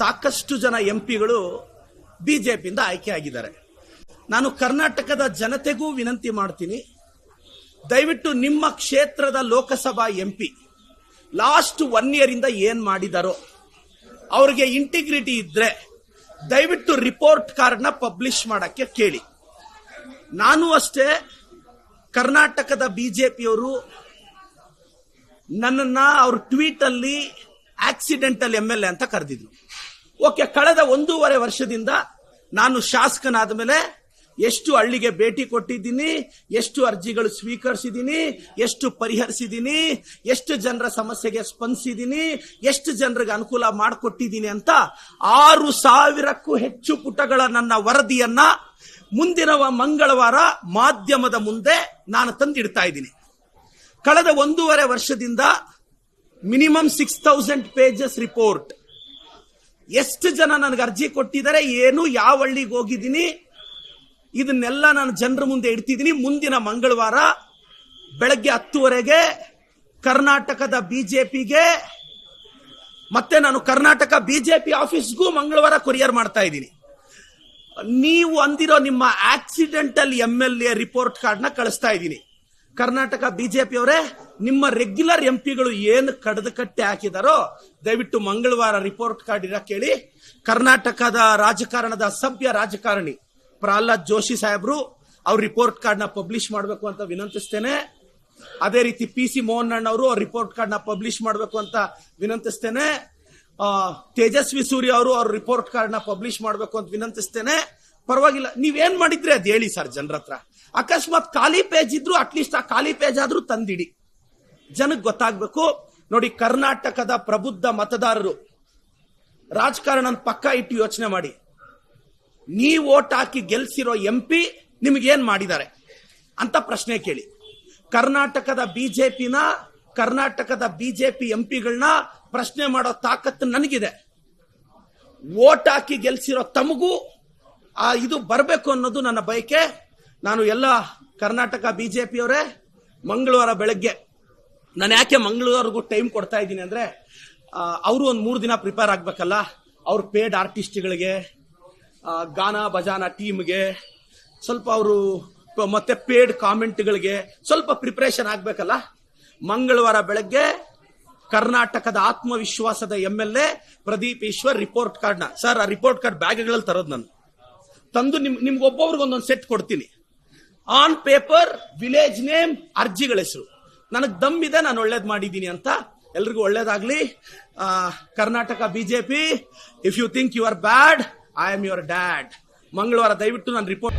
ಸಾಕಷ್ಟು ಜನ ಎಂಪಿಗಳು ಬಿಜೆಪಿಯಿಂದ ಆಯ್ಕೆಯಾಗಿದ್ದಾರೆ. ನಾನು ಕರ್ನಾಟಕದ ಜನತೆಗೂ ವಿನಂತಿ ಮಾಡ್ತೀನಿ, ದಯವಿಟ್ಟು ನಿಮ್ಮ ಕ್ಷೇತ್ರದ ಲೋಕಸಭಾ ಎಂಪಿ ಲಾಸ್ಟ್ 1 year ಇಂದ ಏನ್ ಮಾಡಿದಾರೋ ಅವ್ರಿಗೆ ಇಂಟಿಗ್ರಿಟಿ ಇದ್ರೆ ದಯವಿಟ್ಟು ರಿಪೋರ್ಟ್ ಕಾರ್ಡ್ನ ಪಬ್ಲಿಷ್ ಮಾಡಕ್ಕೆ ಕೇಳಿ. ನಾನು ಅಷ್ಟೇ, ಕರ್ನಾಟಕದ ಬಿಜೆಪಿಯವರು ನನ್ನನ್ನ ಅವ್ರ ಟ್ವೀಟ್ ಅಲ್ಲಿ ಆಕ್ಸಿಡೆಂಟಲ್ MLA ಅಂತ ಕರೆದಿದ್ರು. ಓಕೆ, ಕಳೆದ 1.5 ವರ್ಷದಿಂದ ನಾನು ಶಾಸಕನಾದ ಮೇಲೆ ಎಷ್ಟು ಹಳ್ಳಿಗೆ ಭೇಟಿ ಕೊಟ್ಟಿದ್ದೀನಿ, ಎಷ್ಟು ಅರ್ಜಿಗಳು ಸ್ವೀಕರಿಸಿದ್ದೀನಿ, ಎಷ್ಟು ಪರಿಹರಿಸಿದ್ದೀನಿ, ಎಷ್ಟು ಜನರ ಸಮಸ್ಯೆಗೆ ಸ್ಪಂದಿಸಿದ್ದೀನಿ, ಎಷ್ಟು ಜನರಿಗೆ ಅನುಕೂಲ ಮಾಡಿಕೊಟ್ಟಿದ್ದೀನಿ ಅಂತ 6,000ಕ್ಕೂ ಹೆಚ್ಚು ಪುಟಗಳ ನನ್ನ ವರದಿಯನ್ನ ಮುಂದಿನ ಮಂಗಳವಾರ ಮಾಧ್ಯಮದ ಮುಂದೆ ನಾನು ತಂದಿಡ್ತಾ ಇದ್ದೀನಿ. ಕಳೆದ 1.5 ವರ್ಷದಿಂದ ಮಿನಿಮಮ್ 6,000 pages ರಿಪೋರ್ಟ್. ಎಷ್ಟು ಜನ ನನಗೆ ಅರ್ಜಿ ಕೊಟ್ಟಿದ್ದಾರೆ, ಏನು, ಯಾವ ಹಳ್ಳಿಗೆ ಹೋಗಿದ್ದೀನಿ, ಇದನ್ನೆಲ್ಲ ನಾನು ಜನರ ಮುಂದೆ ಇಡ್ತಿದ್ದೀನಿ. ಮುಂದಿನ ಮಂಗಳವಾರ ಬೆಳಗ್ಗೆ 10 ಕರ್ನಾಟಕದ ಬಿಜೆಪಿಗೆ ಮತ್ತೆ ನಾನು ಕರ್ನಾಟಕ ಬಿಜೆಪಿ ಆಫೀಸ್ಗೂ ಮಂಗಳವಾರ ಕೊರಿಯರ್ ಮಾಡ್ತಾ ಇದ್ದೀನಿ. ನೀವು ಅಂದಿರೋ ನಿಮ್ಮ ಆಕ್ಸಿಡೆಂಟಲ್ MLA ರಿಪೋರ್ಟ್ ಕಾರ್ಡ್ನ ಕಳಿಸ್ತಾ ಇದ್ದೀನಿ. ಕರ್ನಾಟಕ ಬಿಜೆಪಿ ಅವರೇ, ನಿಮ್ಮ ರೆಗ್ಯುಲರ್ ಎಂಪಿಗಳು ಏನು ಕಡದ ಕಟ್ಟೆ ಹಾಕಿದಾರೋ ದಯವಿಟ್ಟು ಮಂಗಳವಾರ ರಿಪೋರ್ಟ್ ಕಾರ್ಡ್ ಇರಕ್ಕೆ ಹೇಳಿ. ಕರ್ನಾಟಕದ ರಾಜಕಾರಣದ ಸಭ್ಯ ರಾಜಕಾರಣಿ ಪ್ರಹ್ಲಾದ್ ಜೋಶಿ ಸಾಹೇಬ್ರು ಅವ್ರ ರಿಪೋರ್ಟ್ ಕಾರ್ಡ್ನ ಪಬ್ಲಿಷ್ ಮಾಡಬೇಕು ಅಂತ ವಿನಂತಿಸ್ತೇನೆ. ಅದೇ ರೀತಿ PC ಮೋಹನ್ ಅವರು ಅವ್ರ ರಿಪೋರ್ಟ್ ಕಾರ್ಡ್ನ ಪಬ್ಲಿಷ್ ಮಾಡಬೇಕು ಅಂತ ವಿನಂತಿಸ್ತೇನೆ. ತೇಜಸ್ವಿ ಸೂರ್ಯ ಅವರು ಅವ್ರ ರಿಪೋರ್ಟ್ ಕಾರ್ಡ್ನ ಪಬ್ಲಿಷ್ ಮಾಡಬೇಕು ಅಂತ ವಿನಂತಿಸ್ತೇನೆ. ಪರವಾಗಿಲ್ಲ, ನೀವೇನ್ ಮಾಡಿದ್ರೆ ಅದು ಹೇಳಿ ಸರ್ ಜನರ ಹತ್ರ. ಅಕಸ್ಮಾತ್ ಖಾಲಿ ಪೇಜ್ ಇದ್ರು ಅಟ್ಲೀಸ್ಟ್ ಆ ಖಾಲಿ ಪೇಜ್ ಆದ್ರೂ ತಂದಿಡಿ, ಜನಕ್ಕೆ ಗೊತ್ತಾಗ್ಬೇಕು. ನೋಡಿ, ಕರ್ನಾಟಕದ ಪ್ರಬುದ್ಧ ಮತದಾರರು ರಾಜಕಾರಣ ಪಕ್ಕ ಇಟ್ಟು ಯೋಚನೆ ಮಾಡಿ. ನೀವು ವೋಟ್ ಹಾಕಿ ಗೆಲ್ಸಿರೋ MP ನಿಮಗೇನ್ ಮಾಡಿದ್ದಾರೆ ಅಂತ ಪ್ರಶ್ನೆ ಕೇಳಿ. ಕರ್ನಾಟಕದ ಬಿಜೆಪಿ ಎಂಪಿಗಳನ್ನ ಪ್ರಶ್ನೆ ಮಾಡೋ ತಾಕತ್ತು ನನಗಿದೆ. ವೋಟ್ ಹಾಕಿ ಗೆಲ್ಸಿರೋ ತಮಗೂ ಇದು ಬರಬೇಕು ಅನ್ನೋದು ನನ್ನ ಬಯಕೆ. ನಾನು ಎಲ್ಲ ಕರ್ನಾಟಕ ಬಿಜೆಪಿಯವರೇ, ಮಂಗಳವಾರ ಬೆಳಗ್ಗೆ, ನಾನು ಯಾಕೆ ಮಂಗಳವಾರಗೂ ಟೈಮ್ ಕೊಡ್ತಾ ಇದ್ದೀನಿ ಅಂದ್ರೆ, ಅವರು ಒಂದು 3 ದಿನ ಪ್ರಿಪೇರ್ ಆಗ್ಬೇಕಲ್ಲ. ಅವ್ರ ಪೇಡ್ ಆರ್ಟಿಸ್ಟ್ಗಳಿಗೆ, ಗಾನ ಭಜಾನ ಟೀಮ್ಗೆ, ಸ್ವಲ್ಪ ಅವರು ಮತ್ತೆ ಪೇಡ್ ಕಾಮೆಂಟ್ಗಳಿಗೆ ಸ್ವಲ್ಪ ಪ್ರಿಪರೇಷನ್ ಆಗ್ಬೇಕಲ್ಲ. ಮಂಗಳವಾರ ಬೆಳಗ್ಗೆ ಕರ್ನಾಟಕದ ಆತ್ಮವಿಶ್ವಾಸದ MLA ಪ್ರದೀಪ್ ಈಶ್ವರ್ ರಿಪೋರ್ಟ್ ಕಾರ್ಡ್ನ, ಸರ್ ಆ ರಿಪೋರ್ಟ್ ಕಾರ್ಡ್ ಬ್ಯಾಗ್ಗಳಲ್ಲಿ ತರೋದು ನಾನು ತಂದು ನಿಮ್ಗೆ ಒಬ್ಬೊಬ್ರಿಗೆ ಒಂದೊಂದು ಸೆಟ್ ಕೊಡ್ತೀನಿ. ಆನ್ ಪೇಪರ್, ವಿಲೇಜ್ ನೇಮ್, ಅರ್ಜಿಗಳ ಹೆಸರು. ನನಗೆ ದಮ್ ಇದೆ, ನಾನು ಒಳ್ಳೇದು ಮಾಡಿದ್ದೀನಿ ಅಂತ. ಎಲ್ರಿಗೂ ಒಳ್ಳೇದಾಗ್ಲಿ. Karnataka BJP, if you think you are bad, I am your dad. ಮಂಗಳವಾರ ದಯವಿಟ್ಟು ನಾನು ರಿಪೋರ್ಟ್